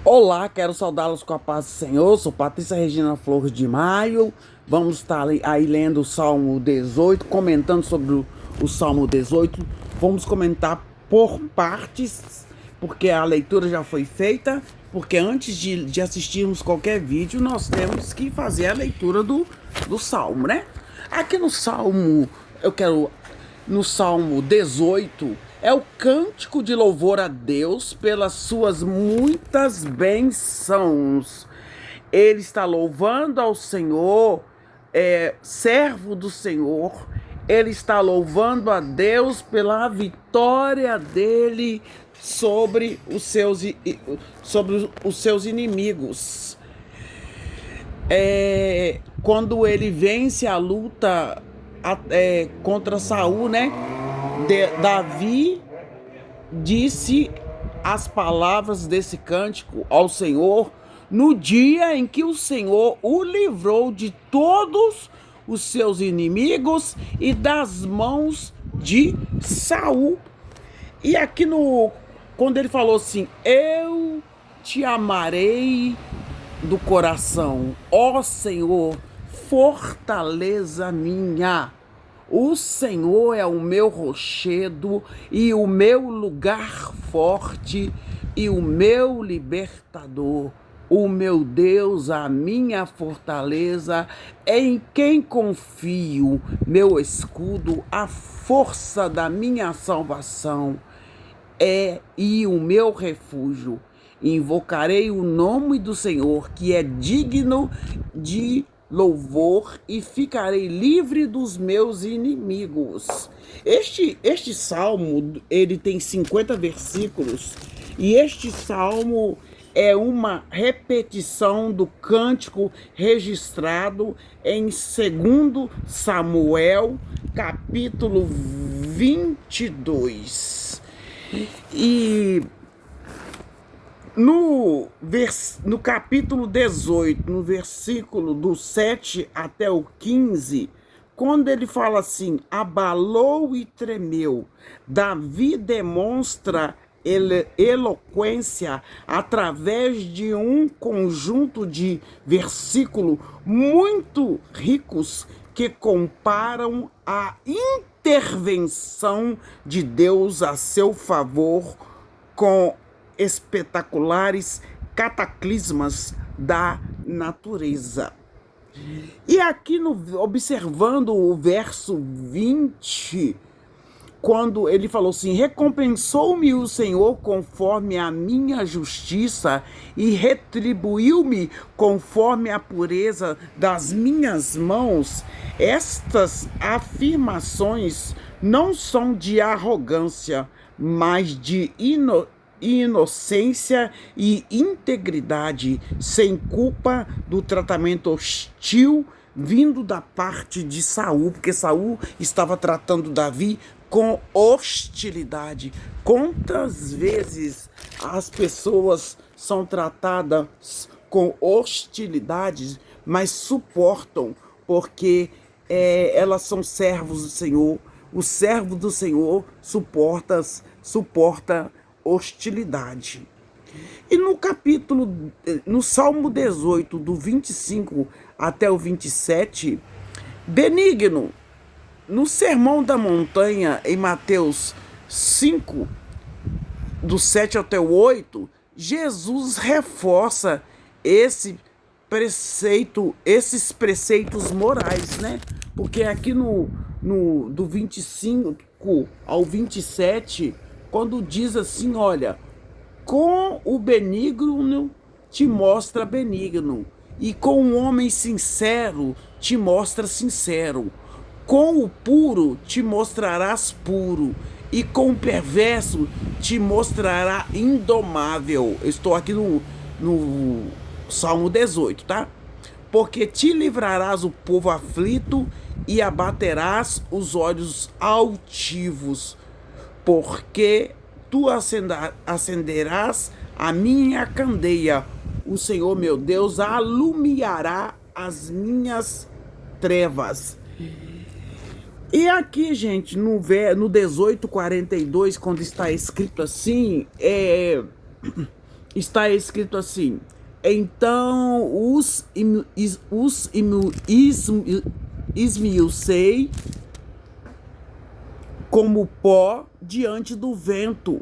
Olá, quero saudá-los com a paz do Senhor. Sou Patrícia Regina Flores de Maio. Vamos estar aí lendo o Salmo 18, comentando sobre o Salmo 18. Vamos comentar por partes, porque a leitura já foi feita. Porque antes de assistirmos qualquer vídeo, nós temos que fazer a leitura do Salmo, né? Aqui no Salmo, no Salmo 18, é o cântico de louvor a Deus pelas suas muitas bênçãos. Ele está louvando ao Senhor, servo do Senhor. Ele está louvando a Deus pela vitória dele sobre os seus inimigos. Quando ele vence a luta contra Saul, né? Davi disse as palavras desse cântico ao Senhor no dia em que o Senhor o livrou de todos os seus inimigos e das mãos de Saul. E aqui quando ele falou assim: eu te amarei do coração, ó Senhor, fortaleza minha. O Senhor é o meu rochedo e o meu lugar forte e o meu libertador. O meu Deus, a minha fortaleza, em quem confio, meu escudo, a força da minha salvação e o meu refúgio. Invocarei o nome do Senhor, que é digno de louvor, e ficarei livre dos meus inimigos. Este salmo, ele tem 50 versículos, e este salmo é uma repetição do cântico registrado em 2 Samuel, capítulo 22. E no capítulo 18, no versículo do 7 até o 15, quando ele fala assim: abalou e tremeu, Davi demonstra eloquência através de um conjunto de versículos muito ricos que comparam a intervenção de Deus a seu favor com espetaculares cataclismas da natureza. E aqui, observando o verso 20, quando ele falou assim: recompensou-me o Senhor conforme a minha justiça e retribuiu-me conforme a pureza das minhas mãos. Estas afirmações não são de arrogância, mas de inocência e integridade, sem culpa do tratamento hostil vindo da parte de Saul, porque Saul estava tratando Davi com hostilidade. Quantas vezes as pessoas são tratadas com hostilidade, mas suportam, porque elas são servos do Senhor. O servo do Senhor suporta hostilidade. E no Salmo 18, do 25 até o 27, benigno, no Sermão da Montanha, em Mateus 5, do 7 até o 8, Jesus reforça esses preceitos morais, né? Porque aqui do 25 ao 27, quando diz assim: olha, com o benigno te mostra benigno, e com o homem sincero te mostra sincero. Com o puro te mostrarás puro, e com o perverso te mostrará indomável. Eu estou aqui no Salmo 18, tá? Porque te livrarás o povo aflito e abaterás os olhos altivos, porque tu acenderás a minha candeia. O Senhor meu Deus alumiará as minhas trevas. E aqui, gente, no 18:42, quando está escrito assim, está escrito assim: então esmiucei como pó diante do vento,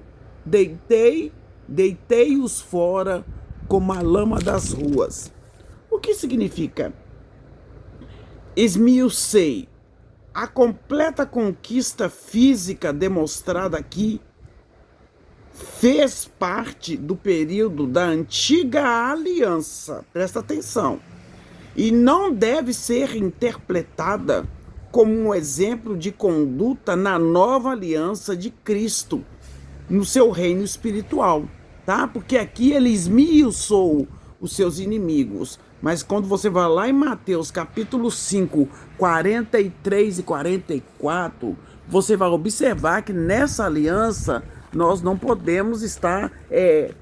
deitei-os fora como a lama das ruas. O que significa esmiucei? A completa conquista física demonstrada aqui fez parte do período da antiga aliança. Presta atenção. E não deve ser interpretada como um exemplo de conduta na nova aliança de Cristo, no seu reino espiritual, tá? Porque aqui ele esmiuçou os seus inimigos. Mas quando você vai lá em Mateus capítulo 5, 43 e 44, você vai observar que nessa aliança nós não podemos estar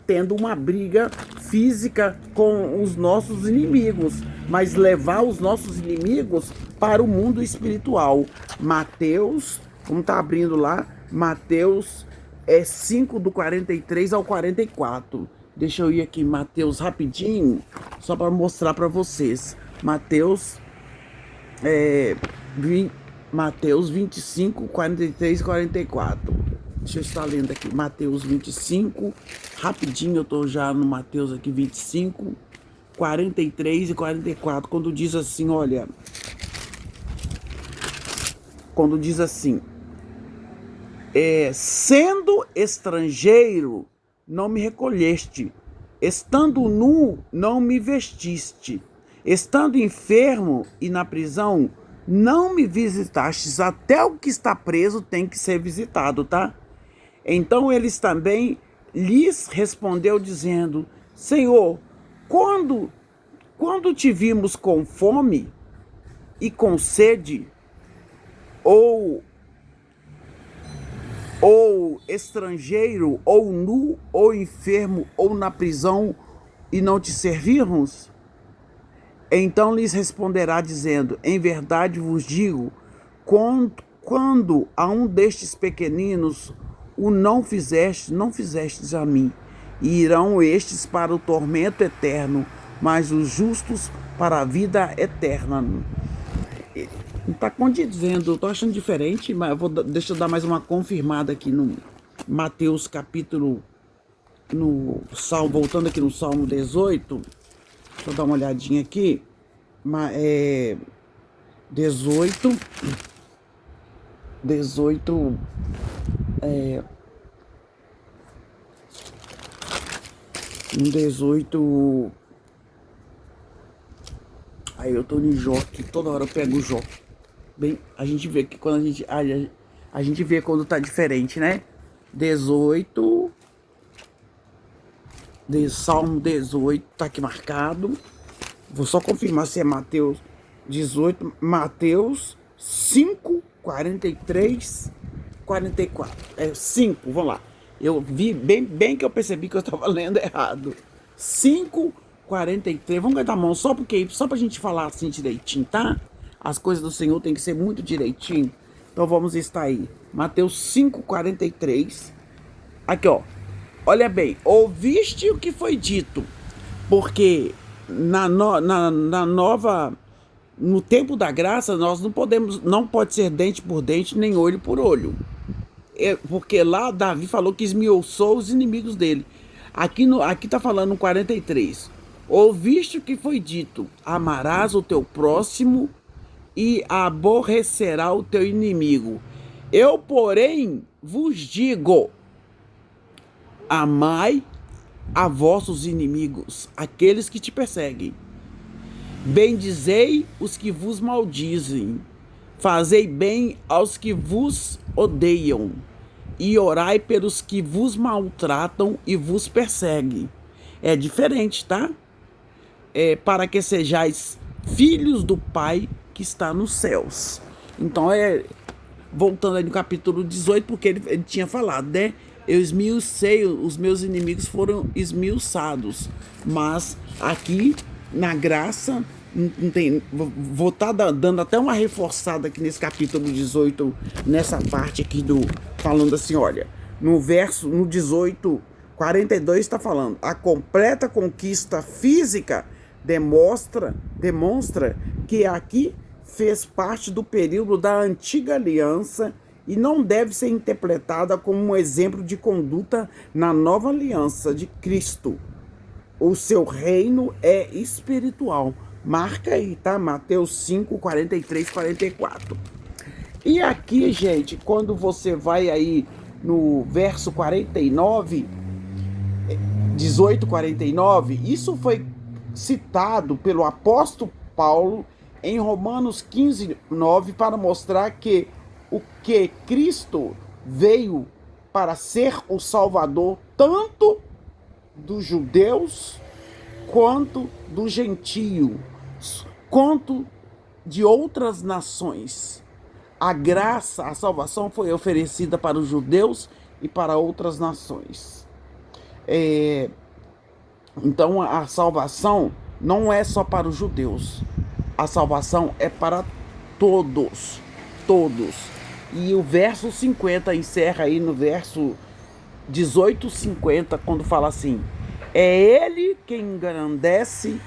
tendo uma briga física com os nossos inimigos, mas levar os nossos inimigos para o mundo espiritual. Mateus, como está abrindo lá, Mateus 5 do 43 ao 44. Deixa eu ir aqui em Mateus rapidinho, só para mostrar para vocês. Mateus 25, 43 e 44. Deixa eu estar lendo aqui. Mateus 25, rapidinho, eu estou já no Mateus aqui 25, 43 e 44. Quando diz assim, olha. Quando diz assim: sendo estrangeiro, não me recolheste, estando nu, não me vestiste, estando enfermo e na prisão, não me visitastes. Até o que está preso tem que ser visitado, tá? Então eles também lhes respondeu dizendo: Senhor, quando te vimos com fome e com sede, ou estrangeiro, ou nu, ou enfermo, ou na prisão, e não te servirmos? Então lhes responderá dizendo: em verdade vos digo, quando a um destes pequeninos o não fizestes a mim. E irão estes para o tormento eterno, mas os justos para a vida eterna. Não está condizendo, eu estou achando diferente, mas deixa eu dar mais uma confirmada aqui no Mateus capítulo, no Salmo, voltando aqui no Salmo 18, deixa eu dar uma olhadinha aqui, 18, aí eu tô no Jó aqui, toda hora eu pego o Jó. Bem, a gente vê que quando a gente vê quando tá diferente, né? 18, Salmo 18, tá aqui marcado. Vou só confirmar se é Mateus 18, Mateus 5, 43, 44. 5, vamos lá. Eu vi bem que eu percebi que eu estava lendo errado. 5, 43. Vamos guardar a mão só pra gente falar assim direitinho, tá? As coisas do Senhor tem que ser muito direitinho. Então vamos estar aí. Mateus 5, 43. Aqui, ó. Olha bem. Ouviste o que foi dito. Porque no tempo da graça, nós não pode ser dente por dente, nem olho por olho. Porque lá Davi falou que esmiuçou os inimigos dele. Aqui tá falando no 43. Ouviste o que foi dito: amarás o teu próximo e aborrecerá o teu inimigo. Eu, porém, vos digo: amai a vossos inimigos, aqueles que te perseguem. Bendizei os que vos maldizem. Fazei bem aos que vos odeiam. E orai pelos que vos maltratam e vos perseguem. É diferente, tá? Para que sejais filhos do Pai que está nos céus. Então, voltando aí no capítulo 18, porque ele tinha falado, né? Eu esmiucei, os meus inimigos foram esmiuçados. Mas aqui, na graça, não tem, vou estar dando até uma reforçada aqui nesse capítulo 18, nessa parte aqui falando assim, olha, no 18, 42 está falando: a completa conquista física demonstra que aqui fez parte do período da antiga aliança e não deve ser interpretada como um exemplo de conduta na nova aliança de Cristo. O seu reino é espiritual. Marca aí, tá? Mateus 5, 43, 44. E aqui, gente, quando você vai aí no verso 49, 18, 49, isso foi citado pelo apóstolo Paulo em Romanos 15, 9, para mostrar que o que Cristo veio para ser o Salvador tanto dos judeus quanto dos gentios, quanto de outras nações. A graça, a salvação foi oferecida para os judeus e para outras nações. Então a salvação não é só para os judeus. A salvação é para todos. Todos. E o verso 50 encerra aí no verso 18:50, quando fala assim: é ele quem engrandece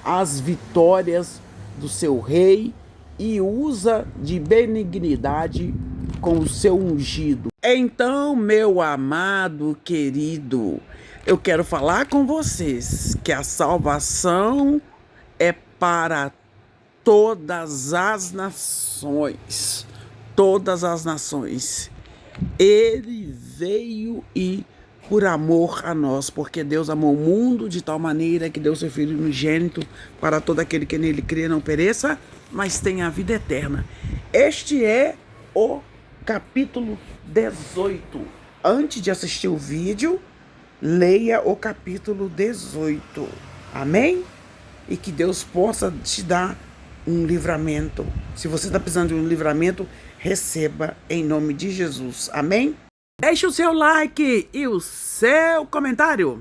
as vitórias do seu rei e usa de benignidade com o seu ungido. Então, meu amado querido, eu quero falar com vocês que a salvação é para todas as nações. Todas as nações. Ele veio e por amor a nós, porque Deus amou o mundo de tal maneira que deu seu Filho unigênito para todo aquele que nele crê não pereça, mas tenha a vida eterna. Este é o capítulo 18. Antes de assistir o vídeo, leia o capítulo 18. Amém? E que Deus possa te dar um livramento. Se você está precisando de um livramento, receba em nome de Jesus. Amém? Deixe o seu like e o seu comentário.